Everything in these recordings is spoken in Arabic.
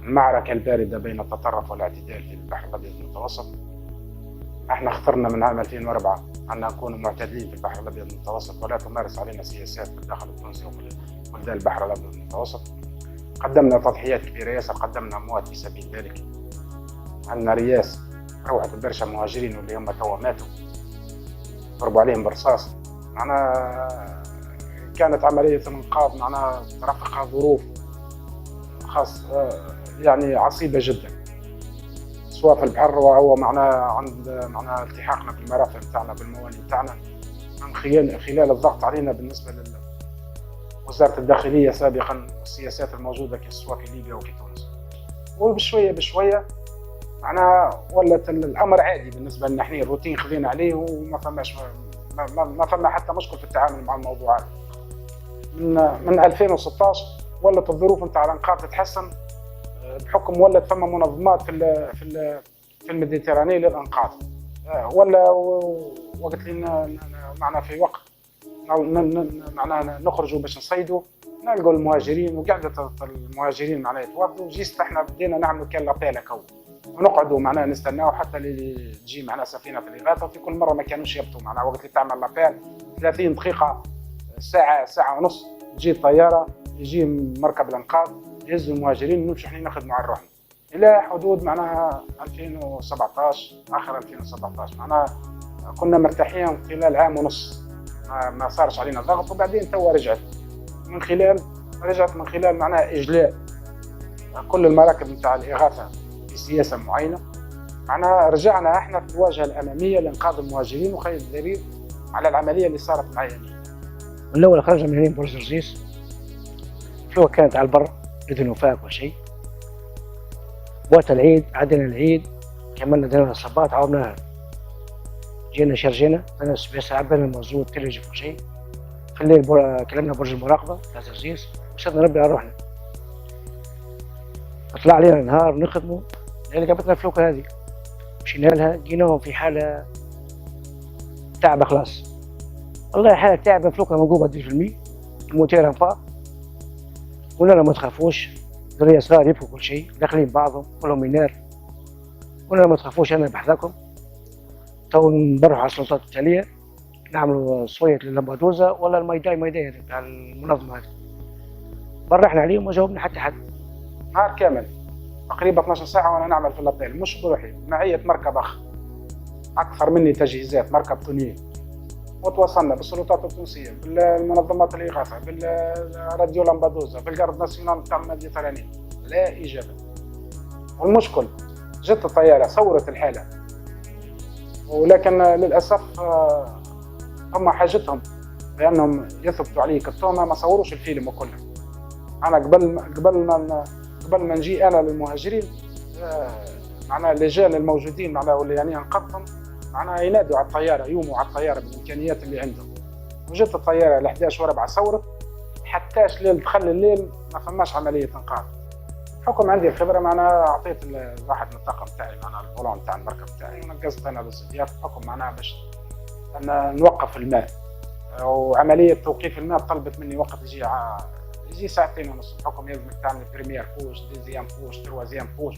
المعركة الباردة بين التطرف والاعتدال في البحر الأبيض المتوسط. احنا اخترنا من عام 2004 أن نكون معتدلين في البحر الأبيض المتوسط ولا تمارس علينا سياسات في الداخل التونسي وفي بلدان البحر الأبيض المتوسط. قدمنا تضحيات كبيرة ياسر، قدمنا أموات في سبيل ذلك. عندنا رياس روحت برشا مهاجرين واللي هم توا ماتوا، ضربوا عليهم برصاص. معناها كانت عملية الإنقاذ معناها ترافقها ظروف خاص يعني عصيبة جدا، سواء في البحر وهو معناها عند معناها التحاقنا بالمرافق نتاعنا بالموانئ نتاعنا من خلال الضغط علينا بالنسبة لوزارة الداخلية سابقا والسياسات الموجودة سواء في ليبيا وفي تونس. وبشوية بشوية معناها ولت الأمر عادي بالنسبة لنا، احنا الروتين خذينا عليه وما فماش ما فما حتى مشكل في التعامل مع الموضوعات. من 2016 ولت الظروف نتاع الانقاذ تتحسن بحكم ولت فما منظمات في الميديتراني للانقاذ. ولا وقت لنا معنا في وقت معناها نخرجوا باش نصيدوا نلقوا المهاجرين وقعدة المهاجرين معناها يتوافدوا، وجيست احنا بدينا نعملوا كان لابيل هكا ونقعدوا معناها نستناو حتى اللي تجي معناها سفينه في الاغاثه. وفي كل مره ما كانوش يبطوا معناها وقت اللي تعمل لابيل 30 دقيقه ساعه ونص تجي الطياره يجي مركب الانقاذ يهزوا المهاجرين ونمشوا احنا نخدموا على روحنا الى حدود معناها 2017 اخر 2017 معناها كنا مرتاحين خلال عام ونص ما صارش علينا ضغط. وبعدين توا رجعت من خلال معناها اجلاء كل المراكب نتاع الاغاثه بسياسه معينه. معناها رجعنا احنا في الواجهه الاماميه لانقاذ المهاجرين، وخير الدليل على العمليه اللي صارت معايا. من الاول خرجنا من هنا برج رزيز، الفلوكه كانت على البر بدون وفاء ولا شيء. وقت العيد عدينا العيد كملنا درنا الصباط عاوبناها، جينا شرجينا انا بس عبينا المازوت تلج ولا شيء. في الليل كلمنا برج المراقبه تاع رزيز وشدنا ربي على روحنا. طلع علينا النهار نخدموا اللي جابتنا الفلوكه هذه، مشينا لها جيناهم في حاله تعبه خلاص. والله حاله تعبه، فلوكه منقوبه 10%، الموتير انفاق. قلنا لهم ما تخافوش، ذريه صغار يبكوا كل شيء داخلين بعضهم كلهم ينار. قلنا لهم ما تخافوش انا بحذاكم. تو نروحوا على السلطات التاليه نعملوا صويت للمبادوزه ولا الميداي تاع المنظمه هذه. برحنا عليهم ما جاوبنا حتى حد. نهار كامل تقريبا 12 ساعه وانا نعمل في الابيل، مش بروحي، معية مركب اكثر مني تجهيزات، مركب تونيل. وتواصلنا بالسلطات التونسيه، بالمنظمات الاغاثه، بالراديو لامبادوزا، بالجارد ناسيونال تاع الميديتراني، لا اجابه. والمشكل جت الطياره صورت الحاله، ولكن للاسف هم حاجتهم بانهم يثبتوا عليك التهمه، ما صوروش الفيلم كله. انا قبل ما نجي انا للمهاجرين معناها اللجان الموجودين معناها واللي يعني انقذهم معناها ينادوا على الطياره، يوموا على الطياره بالامكانيات اللي عندهم. وجت الطياره ل 11:04 صورت، حتىش ليل دخل الليل ما فماش عمليه انقاذ. بحكم عندي الخبره معناها اعطيت واحد من الطاقم تاعي معناها الفولون تاع المركب تاعي ونقزت انا للصديات بحكم معناها باش نوقف الماء. وعمليه توقيف الماء طلبت مني وقت يجي 2.5 ساعة بحكم لازمك تعمل بريمير بوش، ديزيام بوش، تروازيام بوش،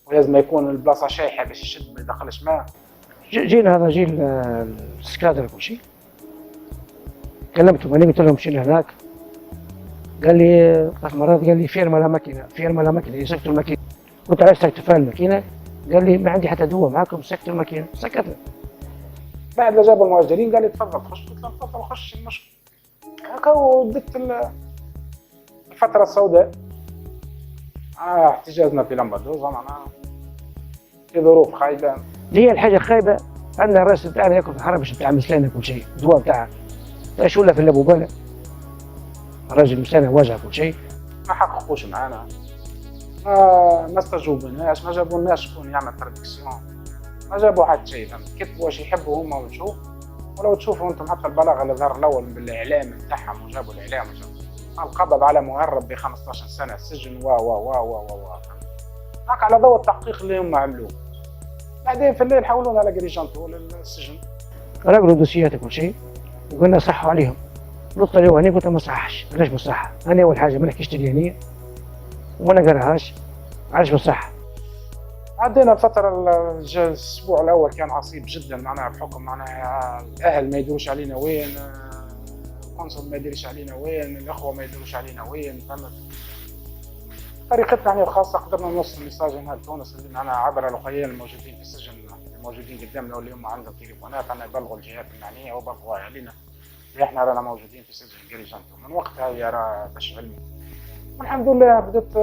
ولازم يكون البلاصه شايحه باش يشد ما يدخلش ماء. جينا هذا جيل السكادر كل شيء. كلمتهم انا قلت لهم مشينا هناك. قال لي 3 مرات قال لي فيرما لا ماكينه يسكتوا الماكينه. قلت علاش تكتفى الماكينه؟ قال لي ما عندي حتى دواء معاكم سكتوا الماكينه. سكتنا. بعد ما جابوا المهاجرين قال لي تفضل خش. قلت له تفضل خش، المشكل هكا. ودت الفترة السوداء احتجازنا في لامبادوزا معناها في ظروف خايبة. هي الحاجة الخايبة أن الرئيس بتاعنا ياكل في الحرب باش بتاع مسلانة كل شيء، الدواء بتاعها ايش ولا في اللبوبالة. الراجل مسلانة واجه كل شيء. ما حققوش معانا، ما استجوبناش، ما جابولناش شكون يعمل تراديكسيون، ما جابوا حتى شيء. كتبوا واش يحبوا هما ونشوف. ولو تشوفوا انتم حتى البلاغ اللي ظهر الأول بالإعلام نتاعهم وجابوا الإعلام القبض على مهرب ب 15 سنة سجن هاك على ضوء التحقيق اللي هم عملوه. بعدين في الليل حولونا على جريجانتو للسجن. راقلوا دوسيات كل شيء وقلنا صحوا عليهم. نط عليه هنا قلت ما صحش. علاش ما صح؟ أنا أول حاجة ما نحكيش اليانية وما نقراهاش. عايش بالصحة. عدينا الفترة الأسبوع الأول كان عصيب جدا معناها بحكم معناها الأهل ما يدروش علينا وين، القنصل ما يدريش علينا وين، الأخوة ما يدروش علينا وين، فهمت؟ طريقتنا احنا الخاصة قدرنا نوصل ميساج هنا لتونس اللي معناها عبر الأخوين الموجودين في السجن الموجودين قدامنا واللي هم عندهم تليفونات أن يبلغوا الجهات المعنية ويبلغوا أهالينا اللي احنا رانا موجودين في سجن جريجانتو. من وقتها هي راه باش علمي. والحمد لله بدت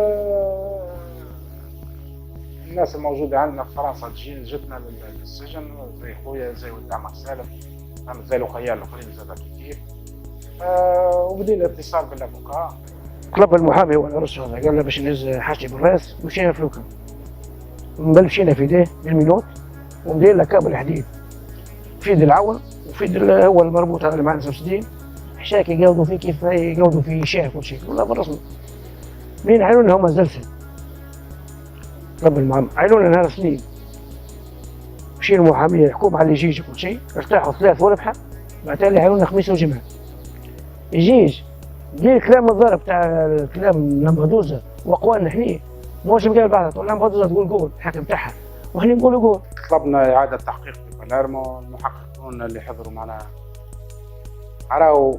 الناس الموجودة عندنا في فرنسا جتنا للسجن زي خويا زي ولد عمك سالم، زي الأخويا الآخرين زاد كيف. وبدينا الاتصال بالأفوكا. طلب المحامي هو الرسول قال له باش نهز حاجتي بالراس، مشينا فلوكا مبلشينا في يديه بالمينوت ومدير له كابل حديد في يد العون وفي يد هو المربوط هذا اللي معنا 65 حشاك يقوضوا فيه كيف يقوضوا فيه شاف كل شيء والله بالرسمي. منين عينونا هما زلزل طلب المحامي عينونا نهار الاثنين مشينا المحامية الحكومة على الجيج وكل شيء ارتاحوا 3 وربحة بعد اللي عينونا خميس وجمعة. الجيج دير الكلام الضارب تاع الكلام لامبادوزا واقوالنا حني موش مقابل بعضها تقول لامبادوزا تقول قول الحاكم تاعها وحنا نقولوا قول. طلبنا إعادة تحقيق في باليرمو، المحققون اللي حضروا معنا راهو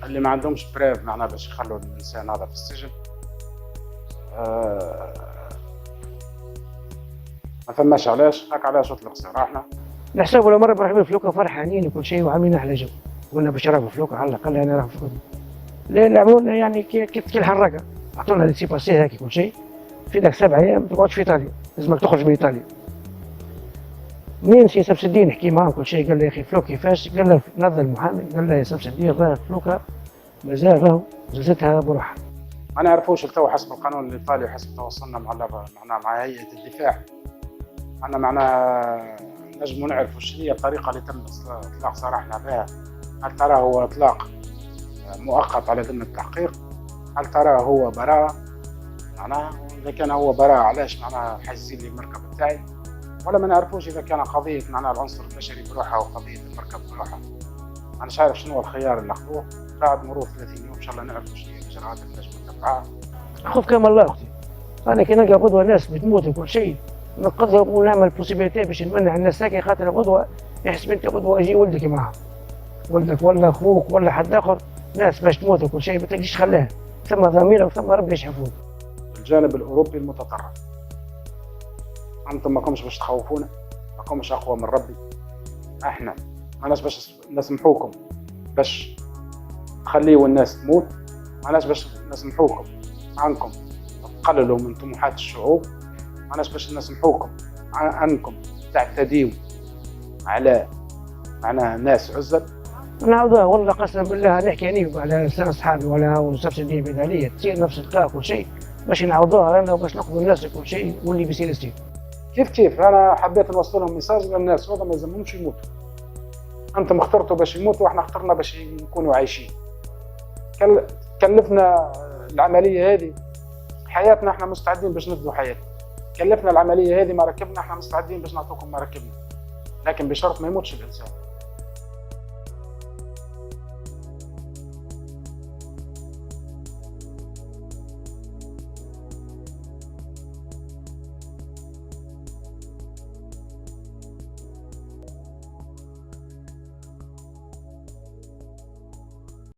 اللي ما عندهمش بريف معناها باش يخلوا الإنسان هذا في السجن. ما فماش علاش هاك علاش اطلق سراحنا. نحسب ولا مرة بنروح فلوكا فرحانين وكل شيء وعاملين أحلى جو قلنا باش نروحوا فلوكا على الأقل أنا راح فلوكا لأن عملوا لنا يعني كي الحرقة عطونا لي سي باسي هاكي كل شيء في ذاك 7 أيام ما تقعدش في إيطاليا لازمك تخرج من إيطاليا. منين سي سبس الدين حكي معاه كل شيء قال له يا أخي فلوك كيفاش؟ قال له نظر المحامي قال له يا سبس الدين راه فلوكا مازال راهو زلزتها بروحها. ما نعرفوش التو حسب القانون الإيطالي وحسب تواصلنا مع هيئة الدفاع أنا معناها نجموا نعرفوا شنو هي الطريقة اللي تم إطلاق سراحنا بها. هل ترى هو إطلاق مؤقت على ذمة التحقيق؟ هل ترى هو براءة؟ معناها إذا كان هو براءة علاش معناها حاجزين لي المركب بتاعي؟ ولا ما نعرفوش إذا كان قضية معناها العنصر البشري بروحها وقضية المركب بروحها. أنا مش عارف شنو هو الخيار اللي أخذوه. بعد مرور 30 يوم إن شاء الله نعرفوا شنو هي الإجراءات اللي نجم نتبعها. خوف كما الله أختي أنا كي نلقى غدوة ناس بتموت وكل شيء نقدر ونعمل بوسيبيتي باش نمنع الناس هاكي خاطر غدوة يحسب أنت غدوة يجي ولدك معاها ولدك ولا أخوك ولا حد آخر ناس باش تموت وكل شيء ما تقدرش تخليها ثم ضميرة وثم ربي يشحفوك. الجانب الأوروبي المتطرف أنتم ما كومش باش تخوفونا ما كومش أقوى من ربي. إحنا ماناش باش نسمحوكم باش تخليوا الناس تموت ماناش باش نسمحوكم عنكم تقللوا من طموحات الشعوب ماناش باش نسمحوكم عنكم تعتديوا على معناها ناس عزل. نعوضها والله قسما بالله نحكي أنا على لسان أصحابي ولا وسبس الدين بدالية تصير نفس القاء كل شيء باش نعوضوها لنا وباش نقضوا الناس كل شيء واللي بيصير يصير. كيف أنا حبيت نوصل لهم ميساج للناس هذا ما يلزمهمش يموتوا. أنتم اخترتوا باش يموتوا وإحنا اخترنا باش نكونوا عايشين. كلفنا العملية هذه حياتنا إحنا مستعدين باش نفدوا حياتنا. كلفنا العملية هذه مراكبنا إحنا مستعدين باش نعطوكم مراكبنا. لكن بشرط ما يموتش الإنسان.